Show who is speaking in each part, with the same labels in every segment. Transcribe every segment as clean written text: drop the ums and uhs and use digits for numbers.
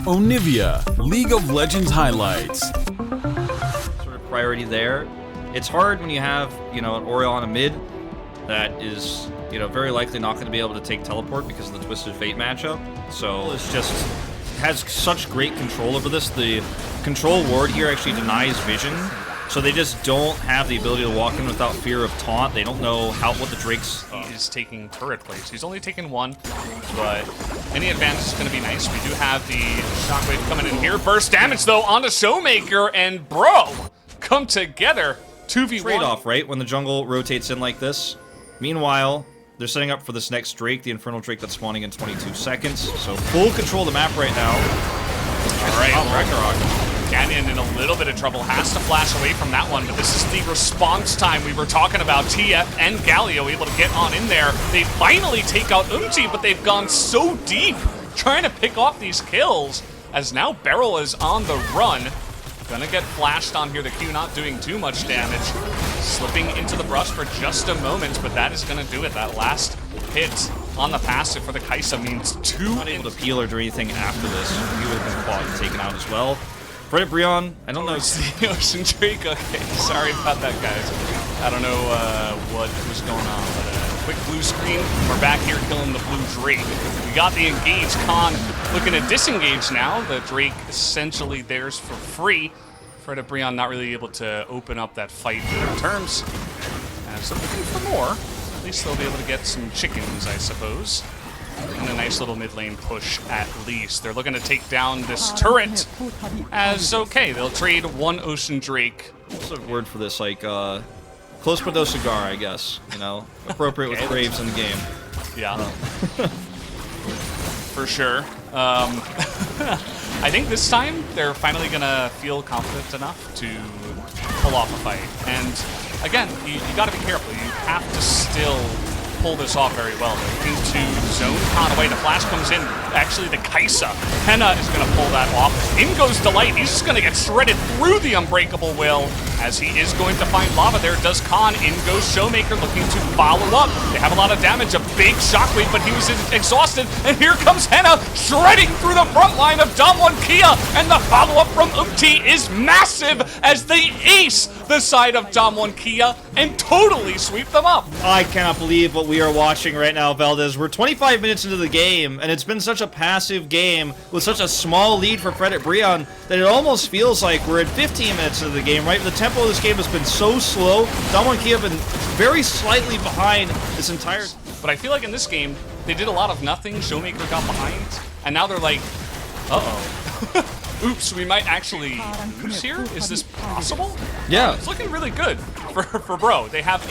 Speaker 1: Onivia, League of Legends highlights.
Speaker 2: Sort of priority there. It's hard when you have, an Oriole on a mid that is, very likely not going to be able to take teleport because of the Twisted Fate matchup. So it's just has such great control over this. The control ward here actually denies vision, so they just don't have the ability to walk in without fear of taunt. They don't know what the Drake's...
Speaker 3: He's taking turret plays. He's only taken one, but any advantage is going to be nice. We do have the Shockwave coming in here. Burst damage, though, onto Showmaker, and Bro come together. 2v1.
Speaker 2: Trade-off, right? When the jungle rotates in like this. Meanwhile, they're setting up for this next Drake, the Infernal Drake that's spawning in 22 seconds. So full control of the map right now.
Speaker 3: All right, Ragnarok. Canyon in a little bit of trouble, has to flash away from that one, but this is the response time we were talking about. TF and Galio able to get on in there. They finally take out Umti, but they've gone so deep trying to pick off these kills, as now Beryl is on the run. Gonna get flashed on here, the Q not doing too much damage. Slipping into the brush for just a moment, but that is gonna do it. That last hit on the passive for the Kaisa means two.
Speaker 2: Not able to peel or do anything after this. He would have been caught and taken out as well. Fredit BRION, I don't know.
Speaker 3: It's the Ocean Drake. Okay, sorry about that, guys. I don't know what was going on, but quick blue screen. We're back here killing the blue Drake. We got the engage. Khan looking to disengage now. The Drake essentially theirs for free. Fredit BRION not really able to open up that fight in their terms. So looking for more. At least they'll be able to get some chickens, I suppose. And a nice little mid lane push at least. They're looking to take down this turret as okay. They'll trade one Ocean Drake.
Speaker 2: What's the word for this? Like, close but no cigar, I guess. Appropriate with Graves in the game.
Speaker 3: Yeah. For sure. I think this time they're finally gonna feel confident enough to pull off a fight. And again, you gotta be careful. You have to still pull this off very well. They're into zone Conaway. The flash comes in. Actually, the Kaisa. Henna is going to pull that off. In goes Delight. He's just going to get shredded through the Unbreakable Will as he is going to find lava. There does Khan. In goes Showmaker looking to follow up. They have a lot of damage. A big shockwave, but he was exhausted. And here comes Henna shredding through the front line of Damwon Kia. And the follow-up from Umti is massive as they ace the side of Damwon Kia and totally sweep them up.
Speaker 2: I cannot believe what we are watching right now, Valdez. We're 25 minutes into the game, and it's been such a passive game with such a small lead for Fredit BRION that it almost feels like we're at 15 minutes into the game, right? The tempo of this game has been so slow. Damwon Kia have been very slightly behind this entire...
Speaker 3: But I feel like in this game, they did a lot of nothing. Showmaker got behind, and now they're like, uh-oh. Oops, we might actually lose here? Is this possible?
Speaker 2: Yeah.
Speaker 3: It's looking really good for Bro. They have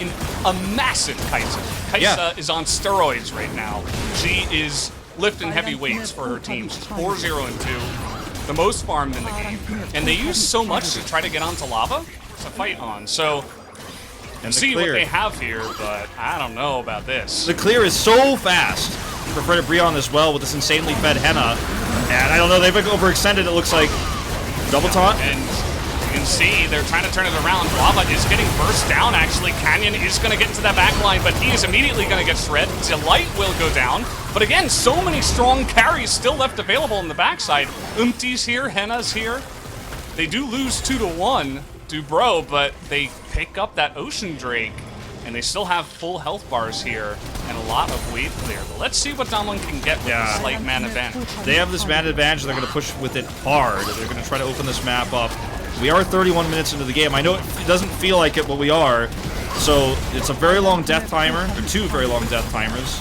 Speaker 3: a massive Kaisa. Kaisa is on steroids right now. She is lifting heavy weights for her team. She's 4-0-2, the most farmed in the game. And they use so much to try to get onto lava to fight on. So, see what they have here, but I don't know about this.
Speaker 2: The clear is so fast for Fredit BRION as well with this insanely fed Henna. And I don't know, they've overextended, it looks like. Double taunt.
Speaker 3: And you can see they're trying to turn it around. Lava is getting burst down, actually. Canyon is going to get into that back line, but he is immediately going to get shredded. Delight will go down. But again, so many strong carries still left available in the backside. Umti's here, Henna's here. They do lose 2-1 to Bro, but they pick up that Ocean Drake. And they still have full health bars here and a lot of wave clear. But let's see what Damwon can get with a slight man advantage.
Speaker 2: They have this man advantage. They're going to push with it hard. They're going to try to open this map up. We are 31 minutes into the game. I know it doesn't feel like it, but we are. So it's a very long death timer, or two very long death timers.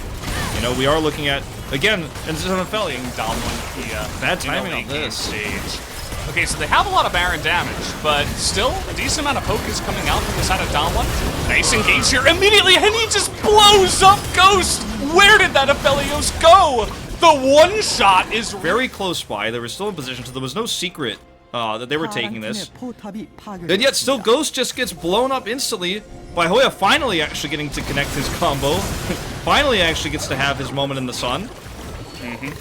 Speaker 2: We are looking at, again, and this is an felling.
Speaker 3: Damwon Kia.
Speaker 2: Bad timing on this
Speaker 3: stage. Okay, so they have a lot of Baron damage, but still a decent amount of poke is coming out from the side of Damwon. Nice engage here immediately, and he just blows up Ghost! Where did that Aphelios go? The one shot is
Speaker 2: very close by. They were still in position, so there was no secret that they were taking this. And yet still Ghost just gets blown up instantly by Hoya finally actually getting to connect his combo. Finally actually gets to have his moment in the sun.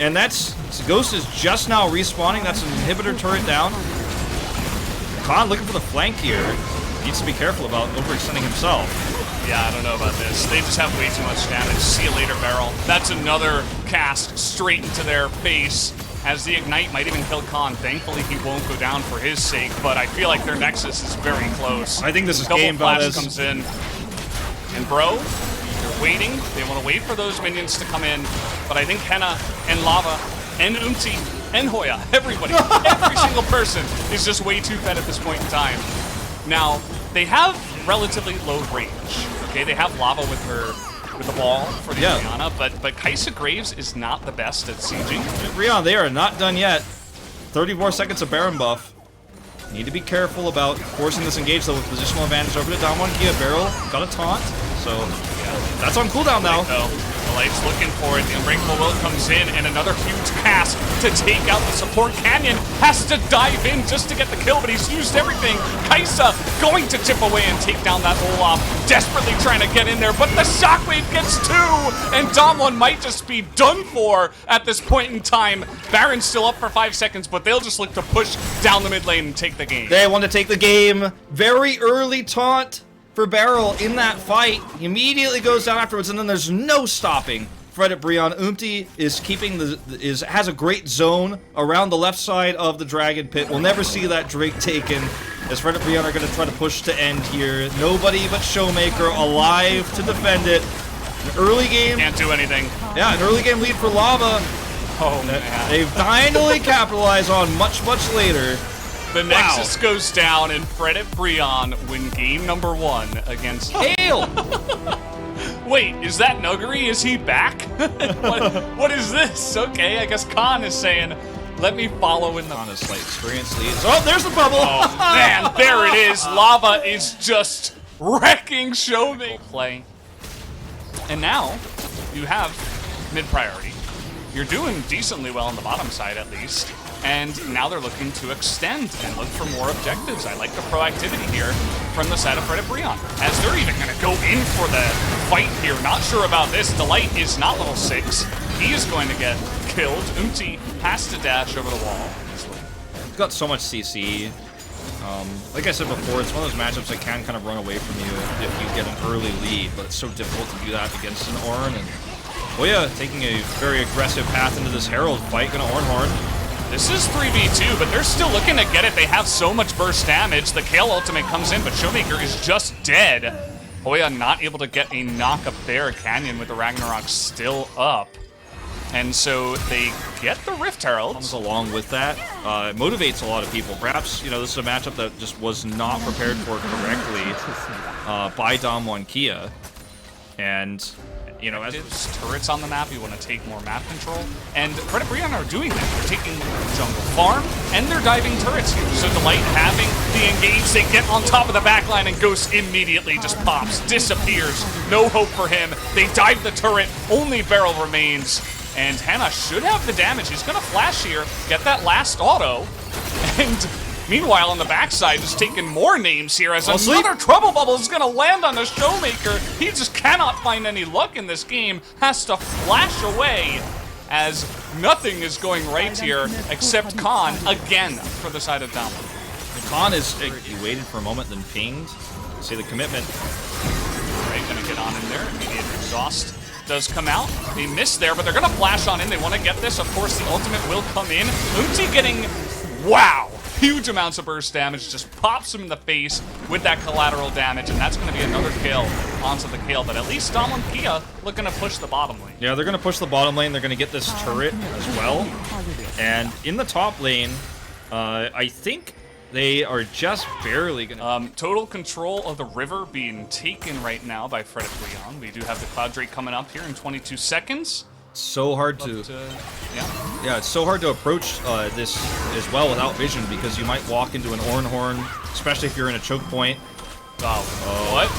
Speaker 2: And Ghost is just now respawning. That's an inhibitor turret down. Khan looking for the flank here. Needs to be careful about overextending himself.
Speaker 3: Yeah, I don't know about this. They just have way too much damage. See you later, Beryl. That's another cast straight into their face. as the Ignite might even kill Khan. Thankfully, he won't go down for his sake, but I feel like their Nexus is very close.
Speaker 2: I think this is
Speaker 3: Double
Speaker 2: game,
Speaker 3: flash
Speaker 2: Valdez.
Speaker 3: comes in. And Bro, they're waiting. They want to wait for those minions to come in, but I think Henna and Lava and Umti and Hoya, everybody, every single person is just way too fed at this point in time. Now, they have relatively low range. Okay, they have Lava with the ball for the Orianna, but Kaisa Graves is not the best at sieging.
Speaker 2: Brion, they are not done yet. 34 seconds of Baron buff. Need to be careful about forcing this engage though with positional advantage over to Damwon. Barrel got a taunt, so that's on cooldown now.
Speaker 3: The Light's looking for it. The Unbreakable Will comes in, and another huge cast to take out the support. Canyon has to dive in just to get the kill, but he's used everything. Kaisa going to chip away and take down that Olaf, desperately trying to get in there, but the Shockwave gets two, and Damwon might just be done for at this point in time. Baron's still up for 5 seconds, but they'll just look to push down the mid lane and take the game.
Speaker 2: They want to take the game. Very early taunt for Barrel in that fight. He immediately goes down afterwards, and then there's no stopping Fredit BRION. Umti is keeping has a great zone around the left side of the Dragon Pit. We'll never see that Drake taken, as Fredit BRION are going to try to push to end here. Nobody but Showmaker alive to defend it. An early game.
Speaker 3: Can't do anything.
Speaker 2: Yeah, an early game lead for Lava.
Speaker 3: Oh, man.
Speaker 2: They've finally capitalized on much later.
Speaker 3: The Nexus goes down, and Fredit BRION win game number 1 against
Speaker 2: Hail!
Speaker 3: Wait, is that Nuggery? Is he back? what is this? Okay, I guess Khan is saying, let me follow in the...
Speaker 2: On a slight experience lead. Oh, there's the bubble!
Speaker 3: Oh, man, there it is. Lava is just wrecking Showmaker play. And now, you have mid-priority. You're doing decently well on the bottom side, at least. And now they're looking to extend and look for more objectives. I like the proactivity here from the side of Fredit BRION, as they're even going to go in for the fight here. Not sure about this. Delight is not level 6. He is going to get killed. Umti has to dash over the wall.
Speaker 2: He's got so much CC. Like I said before, it's one of those matchups that can kind of run away from you if you get an early lead, but it's so difficult to do that against an Ornn. And Hoya taking a very aggressive path into this Herald fight, gonna Ornhorn.
Speaker 3: This is 3v2, but they're still looking to get it. They have so much burst damage. The Kale ultimate comes in, but Showmaker is just dead. Hoya not able to get a knock up there. Canyon with the Ragnarok still up. And so they get the Rift Herald.
Speaker 2: Comes along with that. It motivates a lot of people. Perhaps, you know, this is a matchup that just was not prepared for correctly by Damwon Kia. And, you know, as
Speaker 3: there's turrets on the map, you want to take more map control. And Fredit BRION are doing that. They're taking jungle farm, and they're diving turrets here. So Delight having the engage, they get on top of the backline, and Ghost immediately just pops, disappears. No hope for him. They dive the turret, only Barrel remains. And Henna should have the damage. He's going to flash here, get that last auto. And meanwhile, on the backside, just taking more names here as another Trouble Bubble is going to land on the Showmaker. He just cannot find any luck in this game. Has to flash away as nothing is going right here except Khan again for the side of Damwon.
Speaker 2: Khan is he waited for a moment, then pinged. See the commitment.
Speaker 3: Right, going to get on in there. Immediate exhaust does come out. They miss there, but they're going to flash on in. They want to get this. Of course, the ultimate will come in. Umti getting, wow, huge amounts of burst damage. Just pops him in the face with that collateral damage, and that's going to be another kill onto the Kale. But at least Damwon Kia looking to push the bottom lane.
Speaker 2: Yeah, they're going to push the bottom lane. They're going to get this turret as well. And in the top lane, I think they are just barely gonna...
Speaker 3: total control of the river being taken right now by Fredit BRION. We do have the Cloud Drake coming up here in 22 seconds.
Speaker 2: So hard to... Yeah, it's so hard to approach this as well without vision, because you might walk into an Ornhorn, especially if you're in a choke point.
Speaker 3: Oh, what?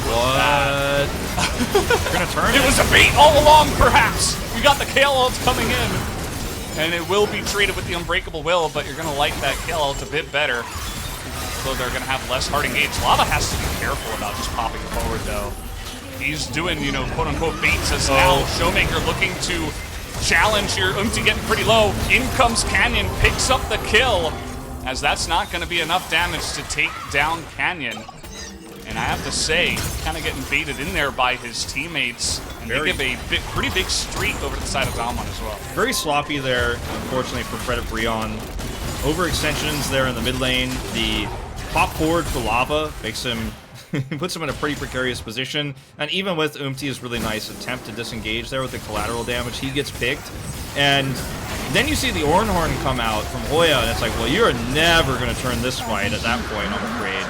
Speaker 2: They're gonna turn it.
Speaker 3: It was a bait all along, perhaps. You got the Kale ult coming in. And it will be treated with the Unbreakable Will, but you're gonna like that Kale ult a bit better. So they're gonna have less hard engage. Lava has to be careful about just popping forward, though. He's doing, you know, quote-unquote baits as now Showmaker looking to challenge here. Umti getting pretty low. In comes Canyon, picks up the kill, as that's not gonna be enough damage to take down Canyon. And I have to say, kind of getting baited in there by his teammates. And they give a pretty big streak over to the side of Damwon as well.
Speaker 2: Very sloppy there, unfortunately, for Fredit BRION. Overextensions there in the mid lane. The pop forward for Lava makes him puts him in a pretty precarious position. And even with Umti's really nice attempt to disengage there with the collateral damage, he gets picked. And then you see the Ornhorn come out from Hoya, and it's like, well, you're never going to turn this fight at that point, I'm afraid.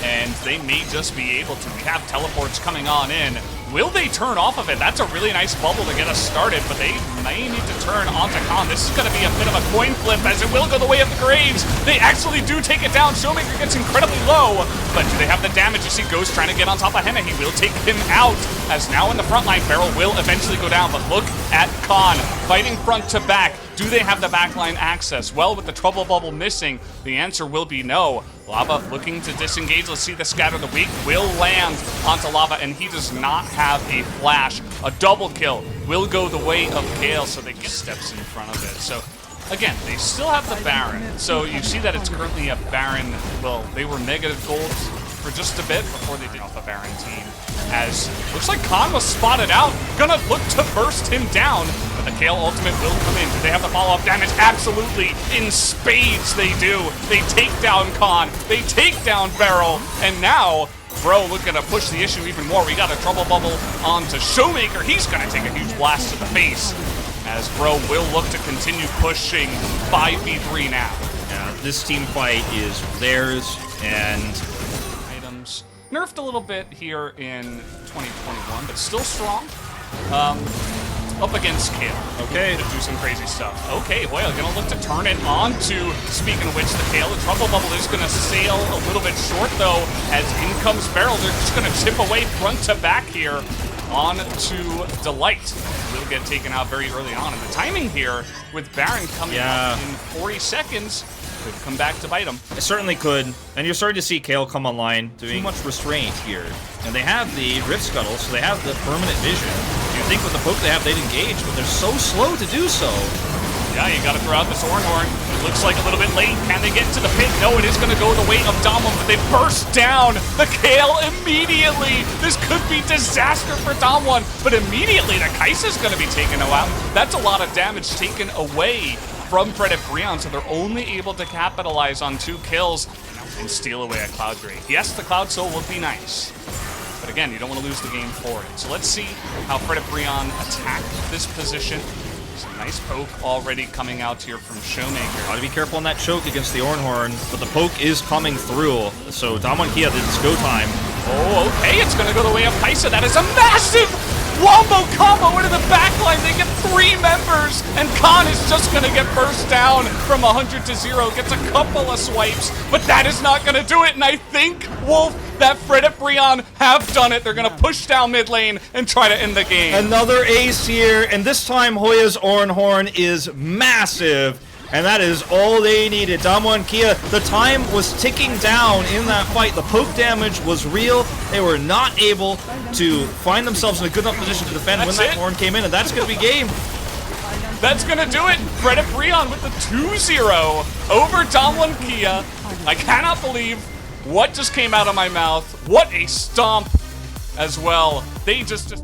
Speaker 3: And they may just be able to. We have teleports coming on in. Will they turn off of it? That's a really nice bubble to get us started, but they may need to turn onto Khan. This is going to be a bit of a coin flip, as it will go the way of the Graves. They actually do take it down. Showmaker gets incredibly low, but do they have the damage? You see Ghost trying to get on top of Henna. He will take him out, as now in the front line, Beryl will eventually go down, but look at Khan fighting front to back. Do they have the backline access? Well, with the trouble bubble missing, the answer will be no. Lava looking to disengage. Let's see the scatter the weak will land onto Lava, and he does not have a flash. A double kill will go the way of Kale, so they get steps in front of it. So again, they still have the Baron. So you see that it's currently a Baron. Well, they were negative golds for just a bit before they did off a Baron team. As looks like Khan was spotted out, gonna look to burst him down, but the Kale ultimate will come in. Do they have the follow-up damage? Absolutely, in spades they do. They take down Khan, they take down Beryl, and now Bro looking to push the issue even more. We got a trouble bubble onto Showmaker. He's gonna take a huge blast to the face, as Bro will look to continue pushing 5v3 now.
Speaker 2: Yeah, this team fight is theirs, and
Speaker 3: items nerfed a little bit here in 2021, but still strong. Up against Kale.
Speaker 2: Okay.
Speaker 3: To do some crazy stuff. Okay, Hoya gonna look to turn it onto, speaking of which, the Kale. The trouble bubble is gonna sail a little bit short though, as in comes Beryl. They're just gonna chip away front to back here on to Delight. Will get taken out very early on. And the timing here with Baron coming up in 40 seconds could come back to bite him.
Speaker 2: It certainly could. And you're starting to see Kale come online, doing too much restraint here. And they have the Rift Scuttle, so they have the permanent vision. You'd think with the poke they have, they'd engage, but they're so slow to do so.
Speaker 3: Yeah, you gotta throw out this Ornhorn. It looks like a little bit late. Can they get to the pit? No, it is gonna go the way of Damwon, but they burst down the Kale immediately. This could be disaster for Damwon, but immediately the Kai'Sa's gonna be taken out. That's a lot of damage taken away from Fredit BRION, so they're only able to capitalize on 2 kills and steal away a Cloud Drake. Yes, the Cloud Soul would be nice, but again, you don't want to lose the game for it. So let's see how Fredit BRION attack this position. Some nice poke already coming out here from Showmaker.
Speaker 2: Gotta be careful on that choke against the Ornhorn, but the poke is coming through, so Damwon Kia, it's go time.
Speaker 3: Oh, okay, it's gonna go the way of Kai'Sa. That is a massive wombo combo into the backline. They get 3 members, and Khan is just gonna get burst down from 100 to 0. Gets a couple of swipes, but that is not gonna do it. And I think, Wolf, that Fredit BRION have done it. They're gonna push down mid lane and try to end the game.
Speaker 2: Another ace here, and this time Hoya's Ornhorn is massive. And that is all they needed. Damwon Kia, the time was ticking down in that fight. The poke damage was real. They were not able to find themselves in a good enough position to defend when that horn came in, and that's going to be game.
Speaker 3: That's going to do it. Fredit BRION with the 2-0 over Damwon Kia. I cannot believe what just came out of my mouth. What a stomp as well. They just